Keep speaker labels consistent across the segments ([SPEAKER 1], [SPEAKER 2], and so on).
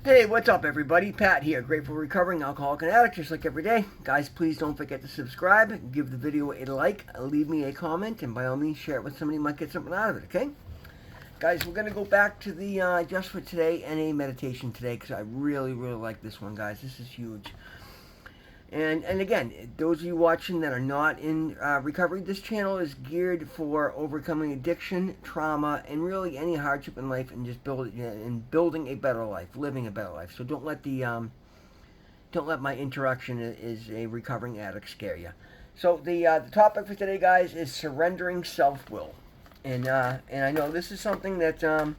[SPEAKER 1] Hey, what's up, everybody? Pat here, grateful recovering alcoholic and addict, just like every day. Guys, please don't forget to subscribe, give the video a like, leave me a comment, and by all means, share it with somebody who might get something out of it, okay? Guys, we're going to go back to the Just for Today NA meditation today because I really like this one, guys. This is huge. And again, those of you watching that are not in recovery, this channel is geared for overcoming addiction, trauma, and really any hardship in life, and just building a better life, living a better life. So don't let my interaction as a recovering addict scare you. So the topic for today, guys, is surrendering self-will, and I know this is something that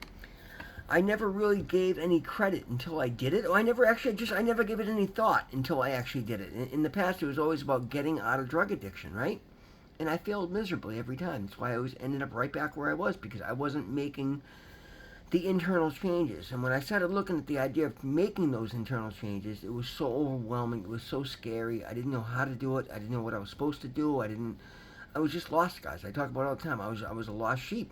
[SPEAKER 1] I never really gave any credit until I did it. I never gave it any thought until I actually did it. In the past, it was always about getting out of drug addiction, right? And I failed miserably every time. That's why I always ended up right back where I was, because I wasn't making the internal changes. And when I started looking at the idea of making those internal changes, it was so overwhelming. It was so scary. I didn't know how to do it. I didn't know what I was supposed to do. I was just lost, guys. I talk about it all the time. I was a lost sheep.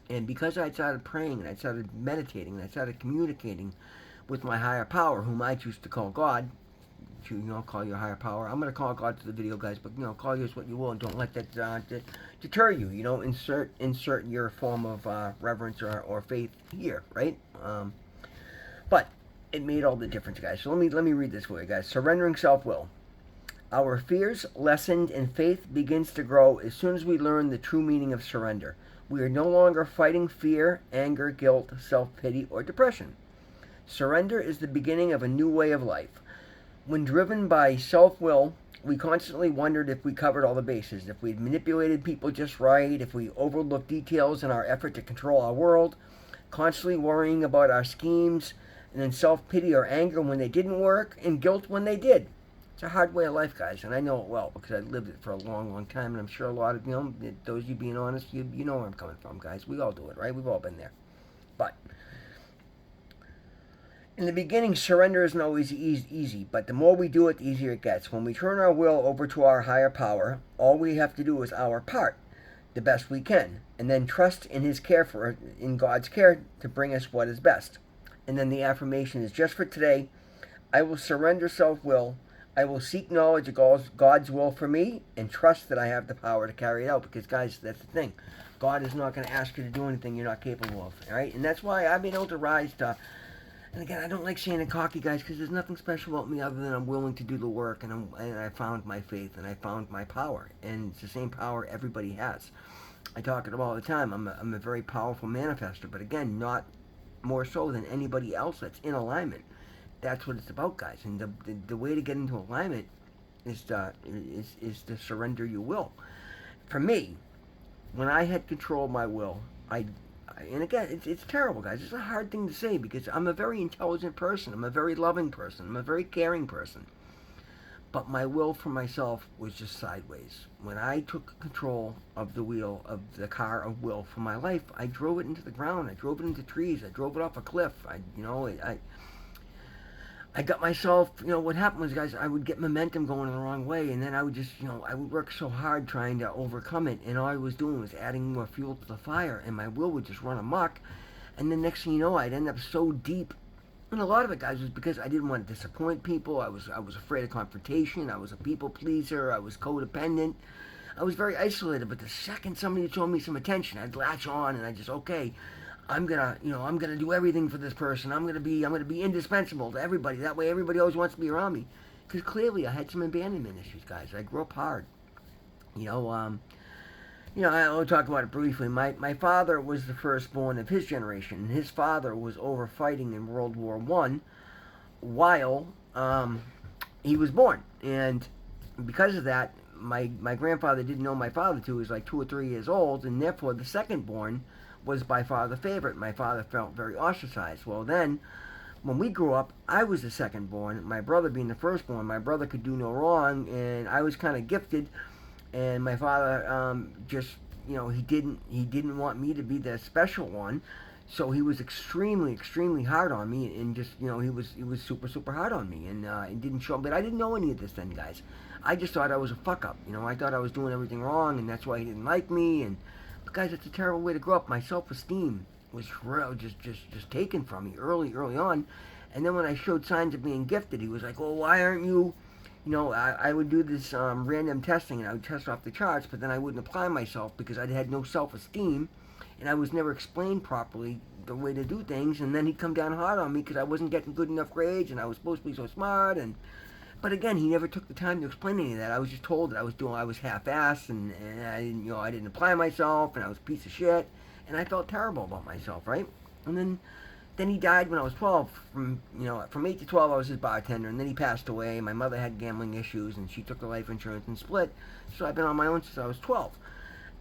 [SPEAKER 1] And because I started praying and I started meditating and I started communicating with my higher power, whom I choose to call God, call your higher power. I'm going to call God to the video, guys, but call yours what you will, and don't let that deter you. Insert your form of reverence or faith here, right? But it made all the difference, guys. So let me read this for you, guys. Surrendering self-will. Our fears lessened and faith begins to grow as soon as we learn the true meaning of surrender. We are no longer fighting fear, anger, guilt, self-pity, or depression. Surrender is the beginning of a new way of life. When driven by self-will, we constantly wondered if we covered all the bases, if we'd manipulated people just right, if we overlooked details in our effort to control our world, constantly worrying about our schemes, and then self-pity or anger when they didn't work, and guilt when they did. It's a hard way of life, guys, and I know it well because I lived it for a long time, and I'm sure a lot of, those of you being honest, you know where I'm coming from, guys. We all do it, right? We've all been there. But in the beginning, surrender isn't always easy, but the more we do it, the easier it gets. When we turn our will over to our higher power, all we have to do is our part, the best we can, and then trust in in God's care to bring us what is best. And then the affirmation is, just for today, I will surrender self-will. I will seek knowledge of God's will for me and trust that I have the power to carry it out. Because, guys, that's the thing. God is not going to ask you to do anything you're not capable of. All right? And that's why I've been able to rise to... And again, I don't like saying it cocky, guys, because there's nothing special about me other than I'm willing to do the work, and I found my faith, and I found my power. And it's the same power everybody has. I talk it all the time. I'm a very powerful manifester, but again, not more so than anybody else that's in alignment. That's what it's about, guys. And the way to get into alignment is to surrender your will. For me, when I had control of my will, and again, it's terrible, guys. It's a hard thing to say because I'm a very intelligent person. I'm a very loving person. I'm a very caring person. But my will for myself was just sideways. When I took control of the wheel of the car of will for my life, I drove it into the ground. I drove it into trees. I drove it off a cliff. I got myself, what happened was, guys, I would get momentum going the wrong way, and then I would just, I would work so hard trying to overcome it, and all I was doing was adding more fuel to the fire, and my will would just run amok, and then next thing you know, I'd end up so deep, and a lot of it, guys, was because I didn't want to disappoint people. I was afraid of confrontation. I was a people pleaser. I was codependent. I was very isolated, but the second somebody showed me some attention, I'd latch on, and I just, okay, I'm gonna do everything for this person. I'm gonna be indispensable to everybody. That way, everybody always wants to be around me. Because clearly, I had some abandonment issues, guys. I grew up hard. I'll talk about it briefly. My father was the firstborn of his generation, and his father was over fighting in World War I while he was born. And because of that, my grandfather didn't know my father till he was like 2 or 3 years old, and therefore the second born was by far the favorite. My father felt very ostracized. Well, then, when we grew up, I was the second born. My brother being the firstborn, my brother could do no wrong, and I was kind of gifted. And my father he didn't want me to be the special one, so he was extremely hard on me, and just he was super hard on me, and it didn't show. But I didn't know any of this then, guys. I just thought I was a fuck up. I thought I was doing everything wrong, and that's why he didn't like me. And but guys, it's a terrible way to grow up. My self-esteem was just taken from me early on, And then when I showed signs of being gifted, he was like, well, why aren't you, I would do this random testing, and I would test off the charts, but then I wouldn't apply myself because I had no self-esteem, and I was never explained properly the way to do things. And then he'd come down hard on me because I wasn't getting good enough grades, and I was supposed to be so smart. But again, he never took the time to explain any of that. I was just told that I was half-assed, and I didn't apply myself, and I was a piece of shit, and I felt terrible about myself, right? And then he died when I was 12. From 8 to 12, I was his bartender, and then he passed away. My mother had gambling issues, and she took the life insurance and split. So I've been on my own since I was 12,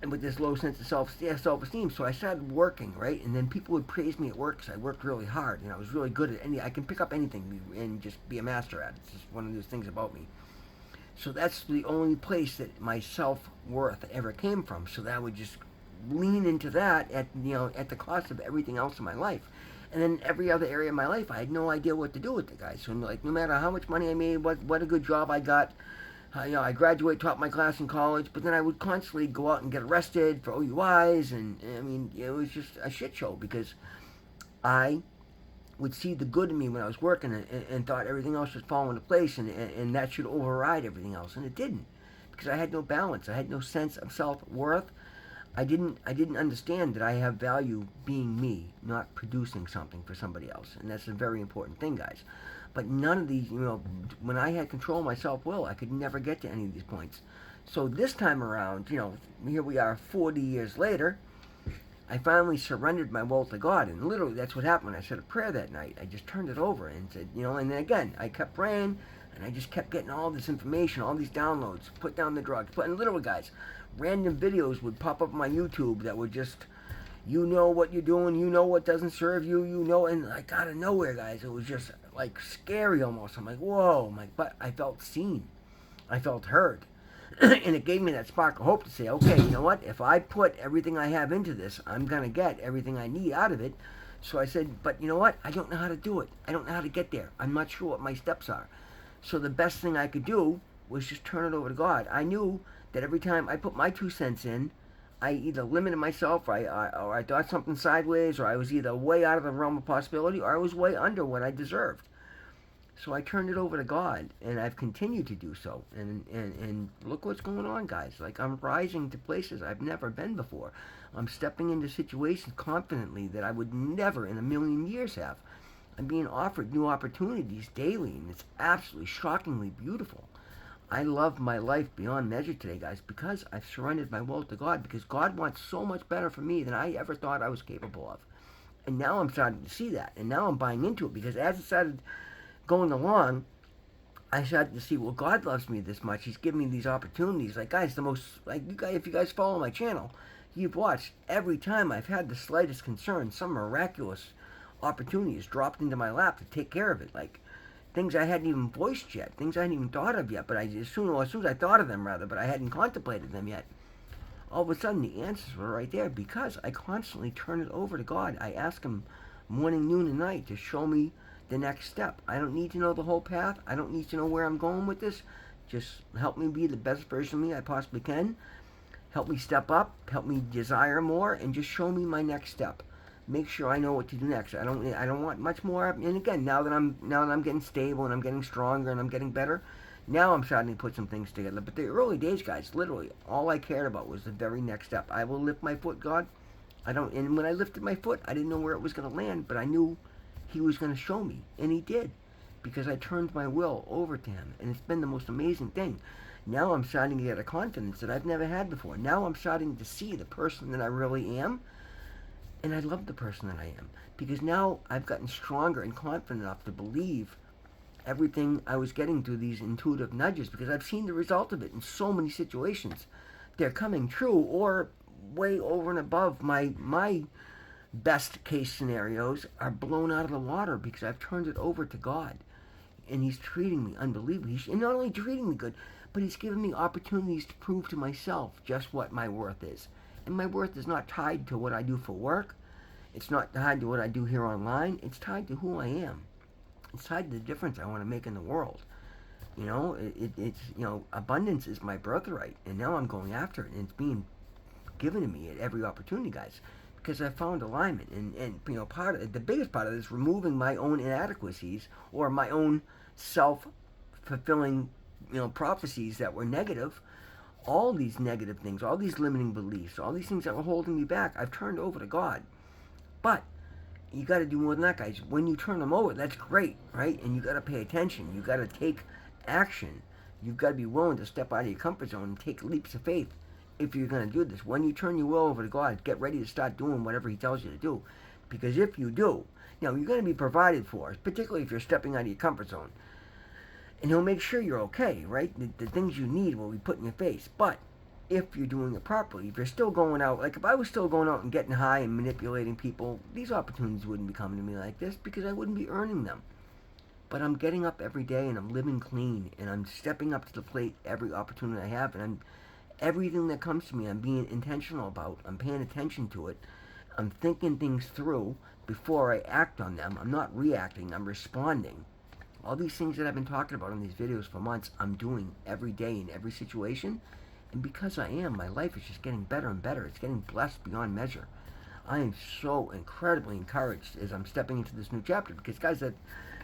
[SPEAKER 1] and with this low sense of self-esteem. So I started working, right? And then people would praise me at work because I worked really hard, and I was really good at I can pick up anything and just be a master at it. It's just one of those things about me. So that's the only place that my self-worth ever came from. So that I would just lean into that at the cost of everything else in my life. And then every other area of my life, I had no idea what to do with it, guys. So no matter how much money I made, what a good job I got, I graduated, taught my class in college, but then I would constantly go out and get arrested for OUIs, and I mean, it was just a shit show because I would see the good in me when I was working and thought everything else was falling into place, and that should override everything else, and it didn't, because I had no balance. I had no sense of self-worth. I didn't understand that I have value being me, not producing something for somebody else. And that's a very important thing, guys. But none of these, when I had control of my self-will, I could never get to any of these points. So this time around, here we are 40 years later, I finally surrendered my will to God. And literally that's what happened when I said a prayer that night. I just turned it over and said, and then again, I kept praying, and I just kept getting all this information, all these downloads, put down the drugs, and literally, guys, random videos would pop up on my YouTube that would just, what you're doing, what doesn't serve you, and like out of nowhere, guys, it was just like scary almost. I'm like, whoa, but I felt seen. I felt heard. And it gave me that spark of hope to say, okay, you know what, if I put everything I have into this, I'm going to get everything I need out of it. So I said, but you know what, I don't know how to do it. I don't know how to get there. I'm not sure what my steps are. So the best thing I could do was just turn it over to God. I knew that every time I put my 2 cents in, I either limited myself, or I thought something sideways, or I was either way out of the realm of possibility, or I was way under what I deserved. So I turned it over to God, and I've continued to do so. And look what's going on, guys. Like, I'm rising to places I've never been before. I'm stepping into situations confidently that I would never in a million years have. I'm being offered new opportunities daily, and it's absolutely shockingly beautiful. I love my life beyond measure today, guys, because I've surrendered my will to God, because God wants so much better for me than I ever thought I was capable of. And now I'm starting to see that, and now I'm buying into it, because as it started going along, I started to see, well, God loves me this much. He's giving me these opportunities. Like, guys, if you guys follow my channel, you've watched every time I've had the slightest concern, some miraculous opportunities dropped into my lap to take care of it. Like, things I hadn't even voiced yet, things I hadn't even thought of yet, but as soon as I thought of them, but I hadn't contemplated them yet, all of a sudden the answers were right there, because I constantly turn it over to God. I ask Him morning, noon, and night to show me the next step. I don't need to know the whole path. I don't need to know where I'm going with this. Just help me be the best version of me I possibly can. Help me step up, help me desire more, and just show me my next step. Make sure I know what to do next. I don't want much more. And again, now that I'm getting stable and I'm getting stronger and I'm getting better, now I'm starting to put some things together. But the early days, guys, literally all I cared about was the very next step. I will lift my foot, God. And when I lifted my foot, I didn't know where it was going to land, but I knew He was going to show me, and He did, because I turned my will over to Him, and it's been the most amazing thing. Now I'm starting to get a confidence that I've never had before. Now I'm starting to see the person that I really am. And I love the person that I am, because now I've gotten stronger and confident enough to believe everything I was getting through these intuitive nudges, because I've seen the result of it in so many situations. They're coming true, or way over and above my best case scenarios are blown out of the water, because I've turned it over to God. And He's treating me unbelievably. And not only treating me good, but He's given me opportunities to prove to myself just what my worth is. And my worth is not tied to what I do for work. It's not tied to what I do here online. It's tied to who I am. It's tied to the difference I want to make in the world. It's abundance is my birthright. And now I'm going after it. And it's being given to me at every opportunity, guys. because I found alignment. And you know, part of it, the biggest part of it is removing my own inadequacies or my own self-fulfilling, you know, prophecies that were negative. All these negative things, all these limiting beliefs, all these things that were holding me back, I've turned over to God. But you got to do more than that, guys. When you turn them over, that's great, right? And you got to pay attention. You got to take action. You've got to be willing to step out of your comfort zone and take leaps of faith if you're going to do this. When you turn your will over to God, get ready to start doing whatever He tells you to do. Because if you do, you know, you're going to be provided for, particularly if you're stepping out of your comfort zone. And He'll make sure you're okay, right? The things you need will be put in your face. But if you're doing it properly, if you're still going out, like if I was still going out and getting high and manipulating people, these opportunities wouldn't be coming to me like this because I wouldn't be earning them. But I'm getting up every day and I'm living clean and I'm stepping up to the plate every opportunity I have, and everything that comes to me, I'm being intentional about. I'm paying attention to it. I'm thinking things through before I act on them. I'm not reacting, I'm responding. All these things that I've been talking about in these videos for months, I'm doing every day in every situation. And because I am, my life is just getting better and better. It's getting blessed beyond measure. I am so incredibly encouraged as I'm stepping into this new chapter. Because, guys,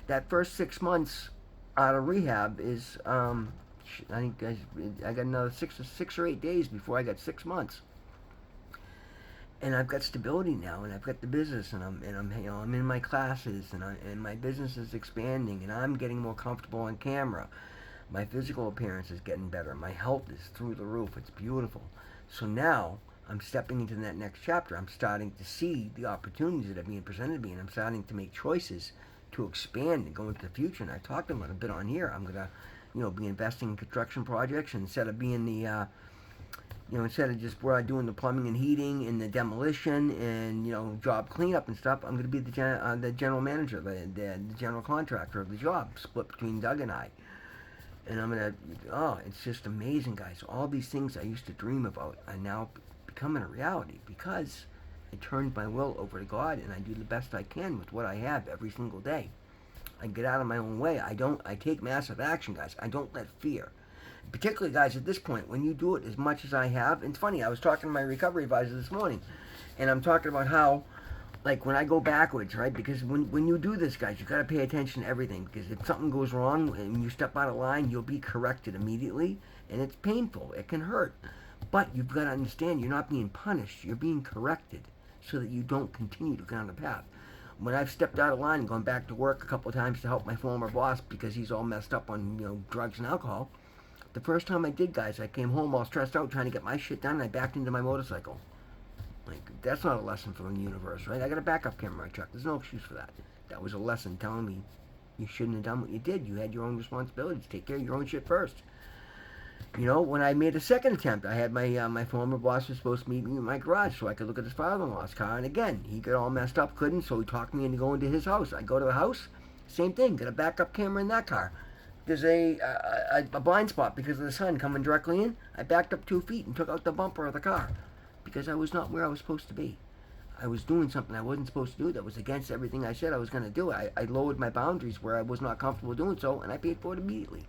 [SPEAKER 1] that first 6 months out of rehab is, I think, guys, I got another six or 8 days before I got 6 months. And I've got stability now, and I've got the business, and I'm you know, I'm in my classes, and my business is expanding, and I'm getting more comfortable on camera. My physical appearance is getting better. My health is through the roof. It's beautiful. So now I'm stepping into that next chapter. I'm starting to see the opportunities that are being presented to me, and I'm starting to make choices to expand and go into the future. And I talked about a bit on here. I'm gonna, you know, be investing in construction projects, and instead of being the you know, instead of just doing the plumbing and heating and the demolition and, you know, job cleanup and stuff, I'm going to be the general manager, the general contractor of the job, split between Doug and I. And I'm going to, oh, it's just amazing, guys. All these things I used to dream about are now becoming a reality because I turned my will over to God and I do the best I can with what I have every single day. I get out of my own way. I take massive action, guys. I don't let fear. Particularly, guys, at this point, when you do it as much as I have, it's funny, I was talking to my recovery advisor this morning, and I'm talking about how, like, when I go backwards, right, because when you do this, guys, you got to pay attention to everything, because if something goes wrong and you step out of line, you'll be corrected immediately, and it's painful, it can hurt, but you've got to understand, you're not being punished, you're being corrected, so that you don't continue to go down the path. When I've stepped out of line and gone back to work a couple of times to help my former boss, because he's all messed up on, you know, drugs and alcohol, the first time I did, guys, I came home all stressed out trying to get my shit done, and I backed into my motorcycle. Like, that's not a lesson from the universe, right? I got a backup camera in my truck. There's no excuse for that. That was a lesson telling me you shouldn't have done what you did. You had your own responsibilities. Take care of your own shit first. You know, when I made a second attempt, I had my former boss was supposed to meet me in my garage so I could look at his father-in-law's car. And again, he got all messed up, couldn't, so he talked me into going to his house. I go to the house, same thing, got a backup camera in that car. There's a blind spot because of the sun coming directly in. I backed up 2 feet and took out the bumper of the car because I was not where I was supposed to be. I was doing something I wasn't supposed to do that was against everything I said I was going to do. I lowered my boundaries where I was not comfortable doing so, and I paid for it immediately.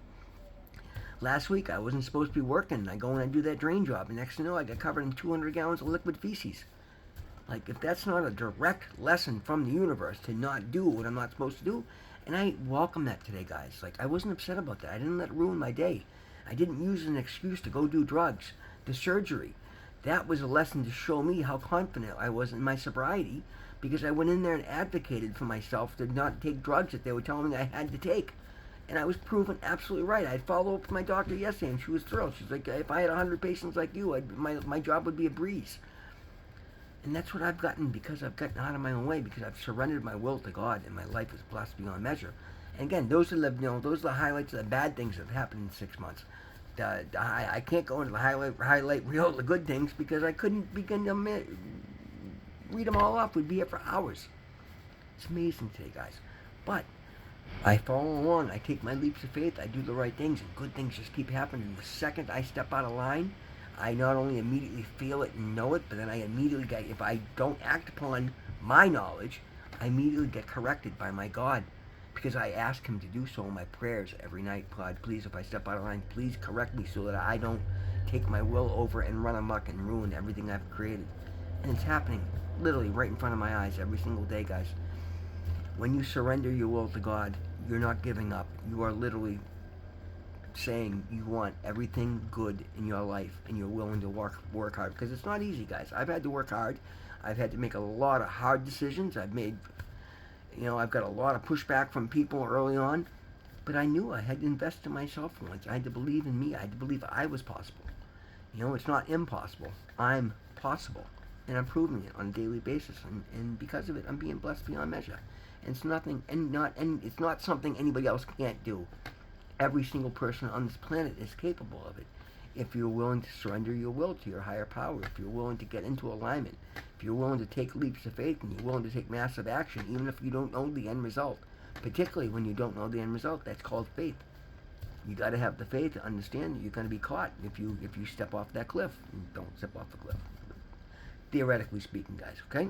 [SPEAKER 1] Last week, I wasn't supposed to be working. I go and I do that drain job, and next thing you know, I got covered in 200 gallons of liquid feces. Like, if that's not a direct lesson from the universe to not do what I'm not supposed to do, and I welcome that today, guys. Like, I wasn't upset about that. I didn't let it ruin my day. I didn't use it as an excuse to go do drugs. The surgery, that was a lesson to show me how confident I was in my sobriety because I went in there and advocated for myself to not take drugs that they were telling me I had to take. And I was proven absolutely right. I'd follow up with my doctor yesterday, and she was thrilled. She's like, if I had 100 patients like you, my job would be a breeze. And that's what I've gotten because I've gotten out of my own way, because I've surrendered my will to God, and my life is blessed beyond measure. And again, those are the highlights of the bad things that have happened in 6 months. I can't go into the highlight reel of the good things because I couldn't begin to read them all off. We'd be here for hours. It's amazing today, guys. But I follow along. I take my leaps of faith. I do the right things, and good things just keep happening. The second I step out of line, I not only immediately feel it and know it, but then I immediately get, if I don't act upon my knowledge, I immediately get corrected by my God, because I ask Him to do so in my prayers every night. God, please, if I step out of line, please correct me so that I don't take my will over and run amok and ruin everything I've created. And it's happening literally right in front of my eyes every single day, guys. When you surrender your will to God, you're not giving up. You are literally saying you want everything good in your life, and you're willing to work hard, because it's not easy, guys. I've had to work hard. I've had to make a lot of hard decisions. I've got a lot of pushback from people early on, but I knew I had to invest in myself once. I had to believe in me. I had to believe I was possible. It's not impossible. I'm possible, and I'm proving it on a daily basis, and because of it, I'm being blessed beyond measure. And it's not something anybody else can't do. Every single person on this planet is capable of it. If you're willing to surrender your will to your higher power, if you're willing to get into alignment, if you're willing to take leaps of faith, and you're willing to take massive action, even if you don't know the end result, particularly when you don't know the end result, that's called faith. You got to have the faith to understand that you're going to be caught if you step off that cliff. Don't step off the cliff, theoretically speaking, guys. Okay,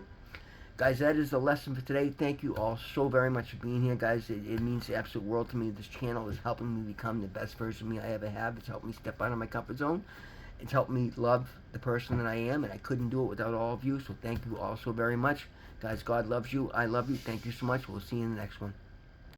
[SPEAKER 1] guys, that is the lesson for today. Thank you all so very much for being here, guys. It means the absolute world to me. This channel is helping me become the best version of me I ever have. It's helped me step out of my comfort zone. It's helped me love the person that I am, and I couldn't do it without all of you. So thank you all so very much, guys. God loves you. I love you. Thank you so much. We'll see you in the next one.